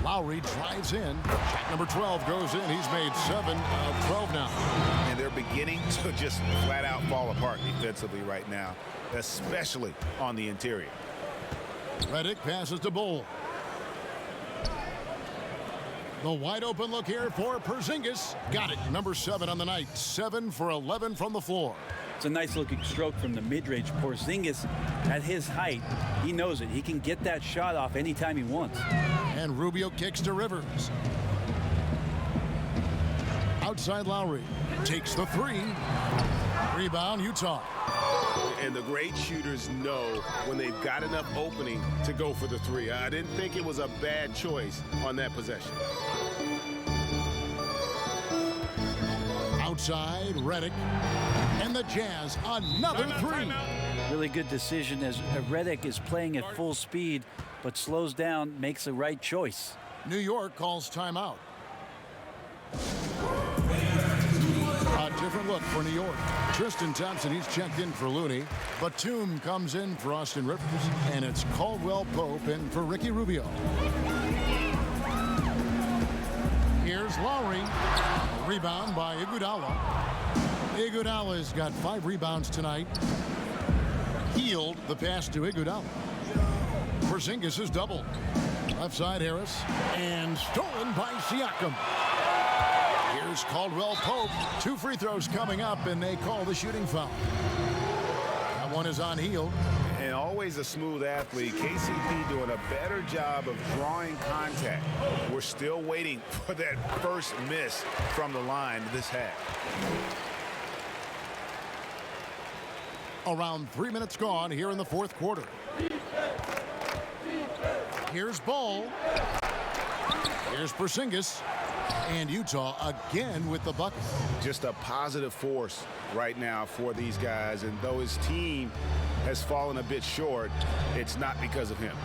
Lowry drives in. Shot number 12 goes in. He's made 7 of 12 now. And they're beginning to just flat out fall apart defensively right now, especially on the interior. Redick passes to Bol. The wide open look here for Porzingis. Got it. Number 7 on the night. 7 for 11 from the floor. It's a nice looking stroke from the mid-range. Porzingis, at his height, he knows it. He can get that shot off anytime he wants. And Rubio kicks to Rivers. Outside Lowry. Takes the 3. Rebound Utah. And the great shooters know when they've got enough opening to go for the 3. I didn't think it was a bad choice on that possession. Outside Redick. And the Jazz, another 3. Really good decision as Redick is playing at full speed, but slows down, makes the right choice. New York calls timeout. A different look for New York. Tristan Thompson, he's checked in for Looney. Batum comes in for Austin Rivers. And it's Caldwell-Pope in for Ricky Rubio. Here's Lowry. A rebound by Iguodala. Iguodala's got 5 rebounds tonight. Hield the pass to Iguodala. Porzingis is double. Left side Harris. And stolen by Siakam. Here's Caldwell-Pope. 2 free throws coming up, and they call the shooting foul. That one is on Hield. And always a smooth athlete. KCP doing a better job of drawing contact. We're still waiting for that first miss from the line this half. Around 3 minutes gone here in the 4th quarter. Here's Bol. Here's Porzingis. And Utah again with the bucket. Just a positive force right now for these guys. And though his team has fallen a bit short, it's not because of him.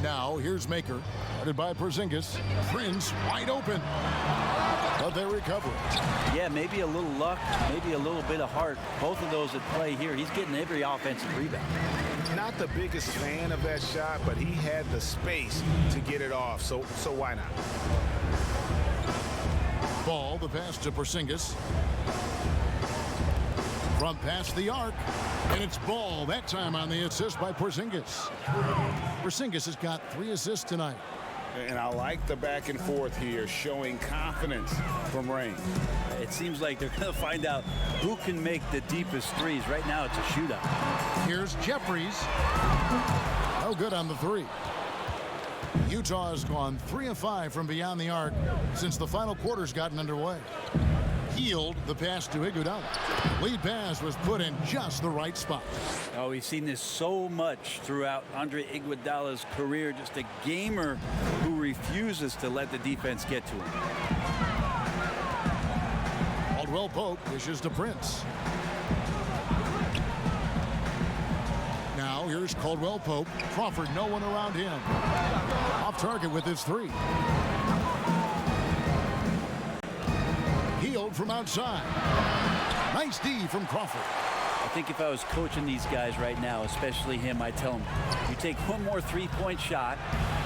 Now here's Maker. Guarded by Porzingis. Prince wide open. But they recover. Yeah, maybe a little luck, maybe a little bit of heart. Both of those at play here. He's getting every offensive rebound. Not the biggest fan of that shot, but he had the space to get it off, so why not? Ball, the pass to Porzingis. from past the arc. And it's Ball, that time on the assist by Porzingis. Porzingis has got 3 assists tonight. And I like the back and forth here, showing confidence from Rain. It seems like they're going to find out who can make the deepest threes. Right now, it's a shootout. Here's Jeffries. No good on the 3. Utah has gone 3 of 5 from beyond the arc since the final quarter's gotten underway. Hield the pass to Iguodala. Lead pass was put in just the right spot. Oh, we've seen this so much throughout Andre Iguodala's career. Just a gamer who refuses to let the defense get to him. Caldwell-Pope dishes to Prince. Now here's Caldwell-Pope. Crawford, no one around him. Off target with his 3. Hield from outside. Nice D from Crawford. I think if I was coaching these guys right now, especially him, I'd tell him, you take one more 3-point shot,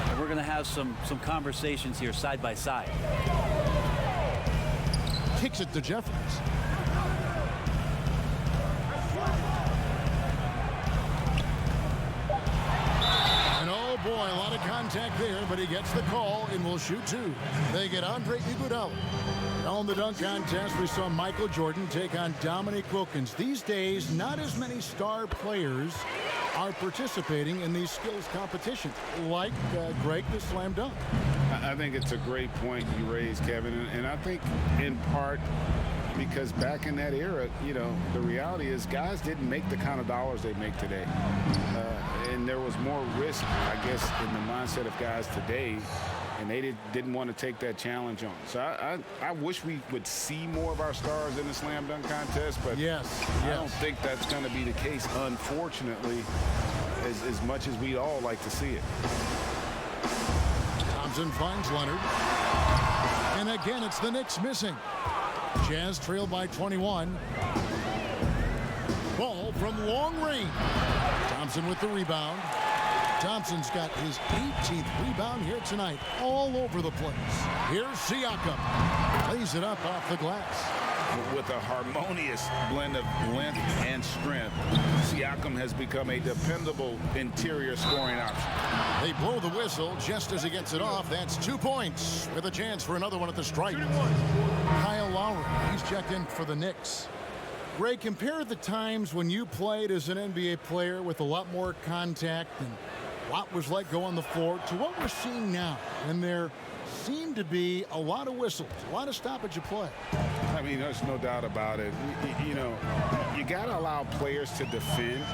and we're going to have some conversations here side by side. Kicks it to Jeffries. And oh boy, a lot of contact there, but he gets the call and will shoot 2. They get Andre Iguodala. On the dunk contest, we saw Michael Jordan take on Dominique Wilkins. These days, not as many star players are participating in these skills competitions, like Greg the slam dunk. I think it's a great point you raised, Kevin, and I think in part because back in that era, you know, the reality is guys didn't make the kind of dollars they make today. And there was more risk, I guess, in the mindset of guys today, and they didn't want to take that challenge on. So I wish we would see more of our stars in the slam dunk contest, but yes. I don't think that's going to be the case, unfortunately, as much as we'd all like to see it. Thompson finds Leonard. And again, it's the Knicks missing. Jazz trailed by 21. Ball from long range. Thompson with the rebound. Thompson's got his 18th rebound here tonight, all over the place. Here's Siakam. Lays it up off the glass. With a harmonious blend of length and strength, Siakam has become a dependable interior scoring option. They blow the whistle just as he gets it off. That's 2 points with a chance for another one at the stripe. Kyle Lowry, he's checked in for the Knicks. Ray, compare the times when you played as an NBA player with a lot more contact and a lot was let go on the floor to what we're seeing now. And there seem to be a lot of whistles, a lot of stoppage of play. I mean, there's no doubt about it. You know, you got to allow players to defend.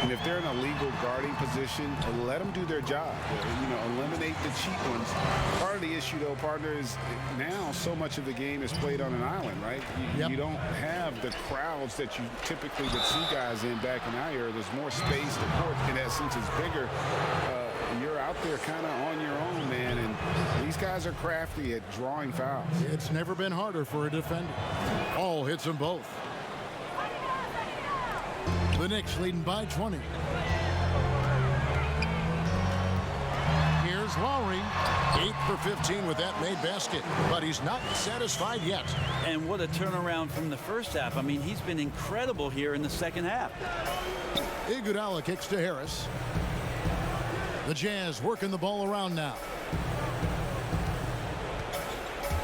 And if they're in a legal guarding position, let them do their job. You know, eliminate the cheap ones. Part of the issue, though, partner, is now so much of the game is played on an island, right? You don't have the crowds that you typically would see guys in back in our era. There's more space. The court, in essence, is bigger. You're out there kind of on your own, man, and these guys are crafty at drawing fouls. It's never been harder for a defender. All hits them both. The Knicks leading by 20. Here's Lowry, 8 for 15 with that made basket, but he's not satisfied yet. And what a turnaround from the first half. I mean, he's been incredible here in the second half. Iguodala kicks to Harris. The Jazz working the ball around now.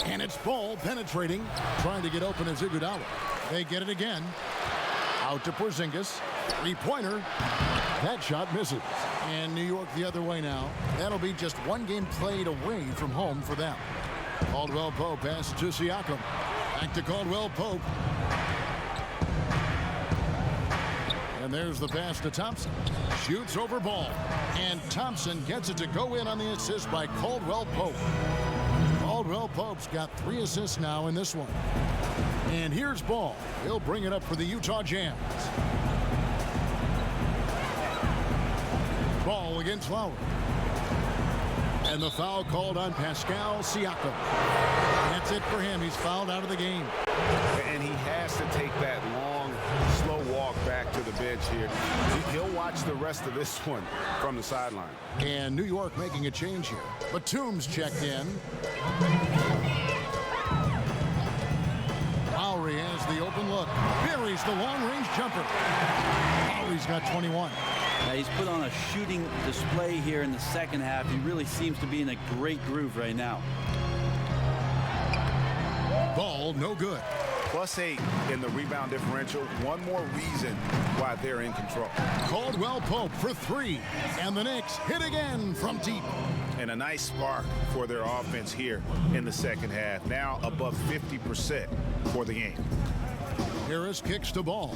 And it's Ball penetrating, trying to get open as Iguodala. They get it again. Out to Porzingis. Three-pointer. That shot misses. And New York the other way now. That'll be just one game played away from home for them. Caldwell-Pope passes to Siakam. Back to Caldwell-Pope. And there's the pass to Thompson. Shoots over Ball. And Thompson gets it to go in on the assist by Caldwell-Pope. Caldwell-Pope's got 3 assists now in this one. And here's Ball. He'll bring it up for the Utah Jazz. Ball against Lowry. And the foul called on Pascal Siakam. That's it for him. He's fouled out of the game. And he has to take that long, slow walk back to the bench here. He'll watch the rest of this one from the sideline. And New York making a change here. Batum's checked in. Lowry has the open open look. Buries the long-range jumper. Lowry's got 21. He's put on a shooting display here in the second half. He really seems to be in a great groove right now. Ball no good. +8 in the rebound differential. One more reason why they're in control. Caldwell-Pope for 3. And the Knicks hit again from deep. And a nice spark for their offense here in the second half. Now above 50% for the game. Harris kicks the ball.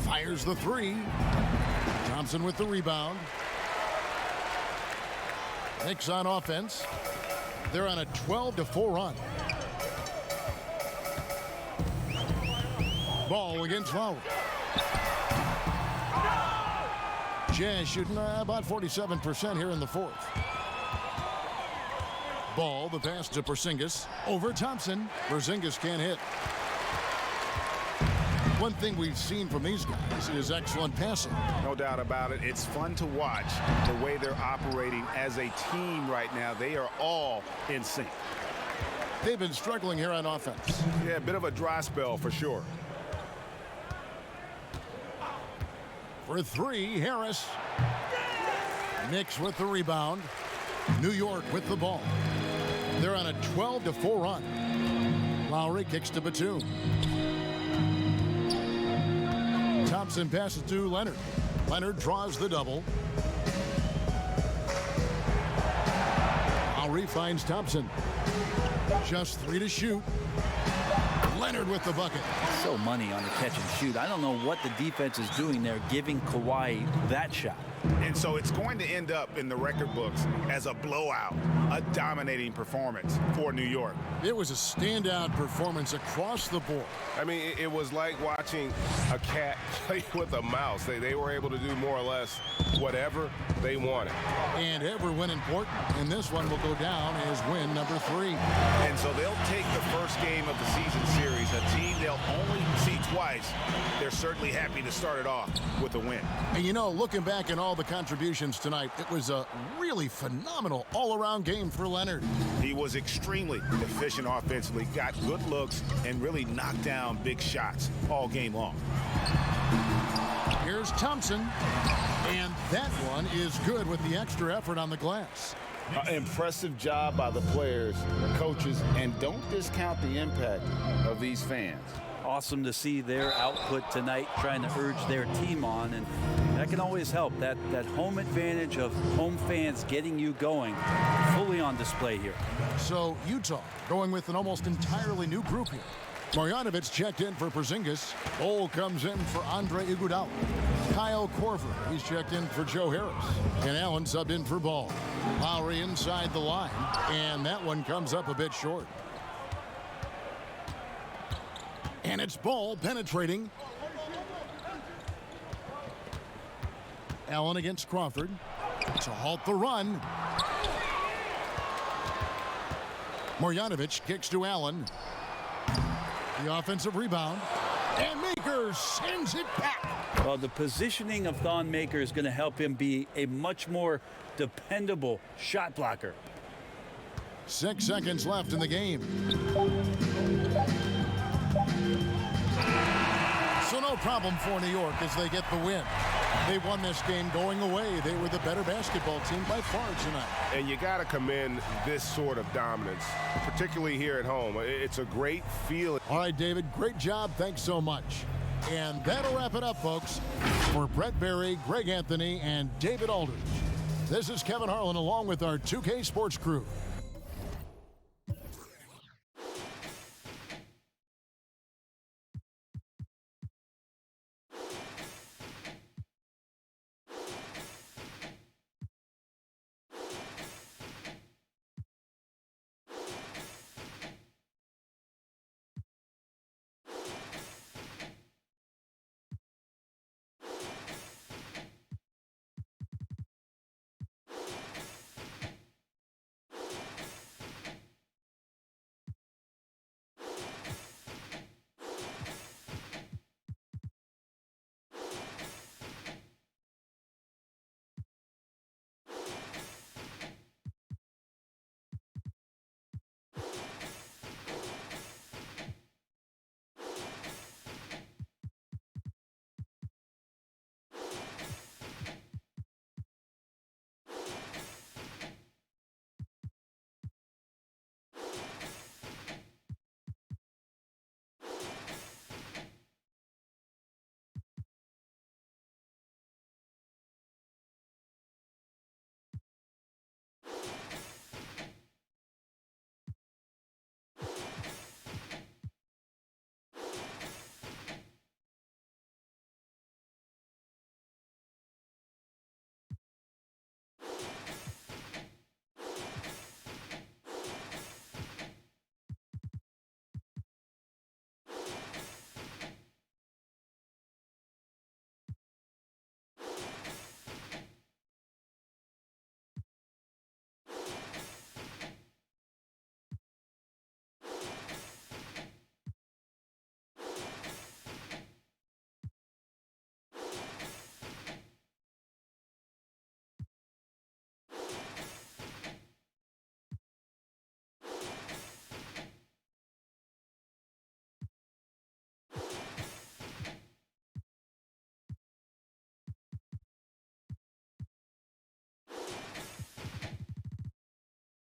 Fires the 3. Thompson with the rebound. Knicks on offense. They're on a 12-4 run. Ball against Lowry. Jazz shooting about 47% here in the fourth. Ball, the pass to Porzingis. Over Thompson. Porzingis can't hit. One thing we've seen from these guys is excellent passing. No doubt about it. It's fun to watch the way they're operating as a team right now. They are all in sync. They've been struggling here on offense. Yeah, a bit of a dry spell for sure. For 3, Harris. Knicks with the rebound. New York with the ball. They're on a 12-4 run. Lowry kicks to Batum. Thompson passes to Leonard. Leonard draws the double. Lowry finds Thompson. Just 3 to shoot. Leonard with the bucket. So money on the catch and shoot. I don't know what the defense is doing there, giving Kawhi that shot. And so it's going to end up in the record books as a blowout, a dominating performance for New York. It was a standout performance across the board. I mean, it was like watching a cat play with a mouse. They were able to do more or less whatever they wanted. And every win important. And this one will go down as win number 3. And so they'll take the first game of the season series, a team they'll only see twice. They're certainly happy to start it off with a win. And you know, looking back at all the contributions tonight, it was a really phenomenal all-around game for Leonard. He was extremely efficient offensively, got good looks, and really knocked down big shots all game long. Here's Thompson, and that one is good with the extra effort on the glass. Impressive job by the players, coaches, and don't discount the impact of these fans. Awesome to see their output tonight, trying to urge their team on, and that can always help. That home advantage of home fans getting you going, fully on display here. So Utah going with an almost entirely new group here. Marjanovic checked in for Porzingis. Bol comes in for Andre Iguodala. Kyle Korver, he's checked in for Joe Harris. And Allen subbed in for Ball. Lowry inside the line, and that one comes up a bit short. And it's Ball penetrating. Allen against Crawford to halt the run. Marjanovic kicks to Allen. The offensive rebound. And Maker sends it back. Well, the positioning of Thon Maker is going to help him be a much more dependable shot blocker. 6 seconds left in the game. So no problem for New York as they get the win. They won this game going away. They were the better basketball team by far tonight. And you got to commend this sort of dominance, particularly here at home. It's a great feeling. All right, David, great job. Thanks so much. And that'll wrap it up, folks. For Brett Berry, Greg Anthony, and David Aldridge, this is Kevin Harlan along with our 2K Sports crew.